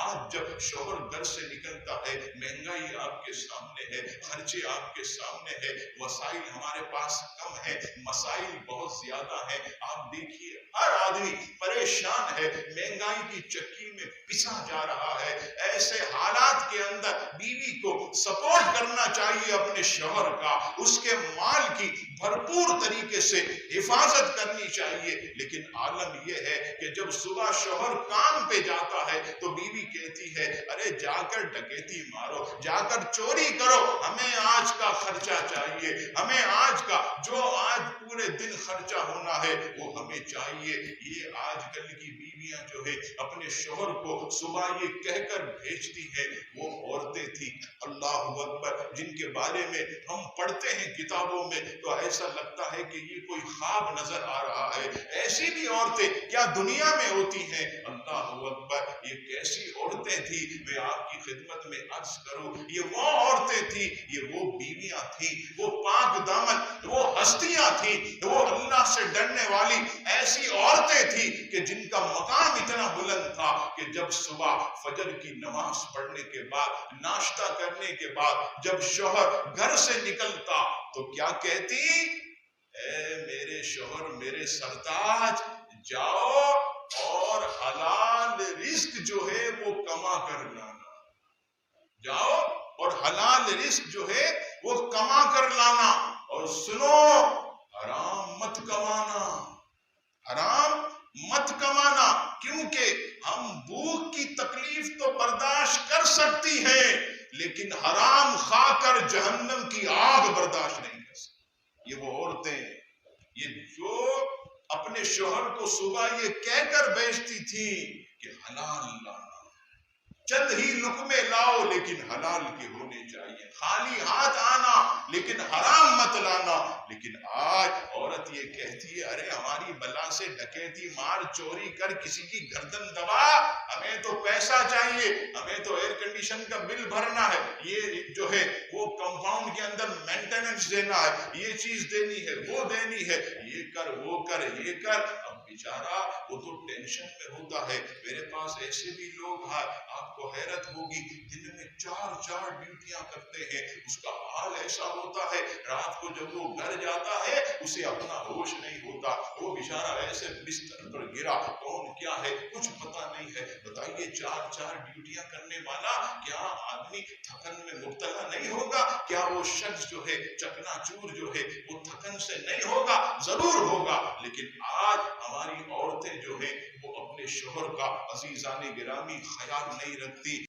آج جب شوہر گھر سے نکلتا ہے، مہنگائی آپ کے سامنے ہے، خرچے آپ کے سامنے ہے، وسائل ہمارے پاس کم ہے، مسائل بہت زیادہ ہیں، آپ دیکھیے ہر آدمی پریشان ہے، مہنگائی کی چکی میں پسا جا رہا ہے۔ ایسے حالات کے اندر بیوی کو سپورٹ کرنا چاہیے اپنے شوہر کا، اس کے مال کی بھرپور طریقے سے حفاظت کرنی چاہیے۔ لیکن عالم یہ ہے کہ جب صبح شوہر کام پہ جاتا ہے تو بیوی کہتی ہے ارے جا کر ڈکیتی مارو، جا کر چوری کرو، ہمیں آج کا خرچہ چاہیے، ہمیں آج کا جو آج پورے دن خرچہ ہونا ہے وہ ہمیں چاہیے۔ یہ آج کل کی بیویاں جو ہے اپنے شوہر کو صبح یہ کہہ کر بھیجتی ہیں، وہ عورتیں تھیں اللہ اکبر جن کے بارے میں ہم پڑھتے ہیں کتابوں میں تو ایسا لگتا ہے کہ یہ کوئی خواب نظر آ رہا ہے۔ ایسی بھی عورتیں کیا دنیا میں ہوتی ہیں؟ اللہ اکبر، یہ کیسی عورتیں تھیں میں آپ کی خدمت میں عرض کروں، یہ وہ عورتیں تھیں، یہ وہ بیویاں تھیں، وہ پاک دامن، وہ ہستیاں تھیں، وہ اللہ سے ڈرنے والی ایسی عورتیں تھیں کہ جن کا مقام اتنا بلند تھا کہ جب صبح فجر کی نماز پڑھنے کے بعد، ناشتہ کرنے کے بعد جب شوہر گھر سے نکلتا تو کیا کہتی؟ اے میرے شوہر، میرے سرتاج، جاؤ اور حلال رزق جو ہے وہ کما کر لانا، جاؤ اور حلال رزق جو ہے وہ کما کر لانا، اور سنو حرام مت کمانا، حرام مت کمانا، کیونکہ ہم بھوک کی تکلیف تو برداشت کر سکتی ہیں لیکن حرام کھا کر جہنم کی آگ برداشت نہیں کر سکتی۔ یہ وہ عورتیں، یہ جو اپنے شوہر کو صبح یہ کہہ کر بھیجتی تھی کہ حلال لانا، چند ہی لقمے لاؤ لیکن حلال کے ہونے چاہیے، خالی ہاتھ آنا لیکن حرام مت لانا۔ لیکن آج عورت یہ کہتی ہے ارے ہماری بلا سے ڈکیتی مار، چوری کر، کسی کی گردن دبا، ہمیں تو پیسہ چاہیے، ہمیں تو ایئر کنڈیشن کا بل بھرنا ہے، یہ جو ہے وہ کمپاؤنڈ کے اندر مینٹیننس دینا ہے، یہ چیز دینی ہے، وہ دینی ہے، یہ کر، وہ کر، یہ کر۔ اب بیچارہ وہ تو ٹینشن میں ہوتا ہے۔ میرے پاس ایسے بھی لوگ ہیں، آپ کو حیرت ہوگی، دن میں 4 ڈیوٹیاں کرتے ہیں، اس کا حال ایسا ہوتا ہے رات کو جب وہ گھر جاتا ہے اسے اپنا ہوش نہیں ہوتا، وہ بیچارہ ایسے بستر پر گرا، کون کیا ہے کچھ پتہ نہیں ہے۔ بتائیے 4 ڈیوٹیاں کرنے والا کیا آدمی تھکن میں مبتلا نہیں ہوگا؟ کیا وہ شخص جو ہے چکنا چور جو ہے وہ تھکن سے نہیں ہوگا؟ ضرور ہوگا۔ لیکن آج ہماری عورتیں جو ہیں وہ اپنے شوہر کا عزیزان گرامی خیال نہیں رکھتی۔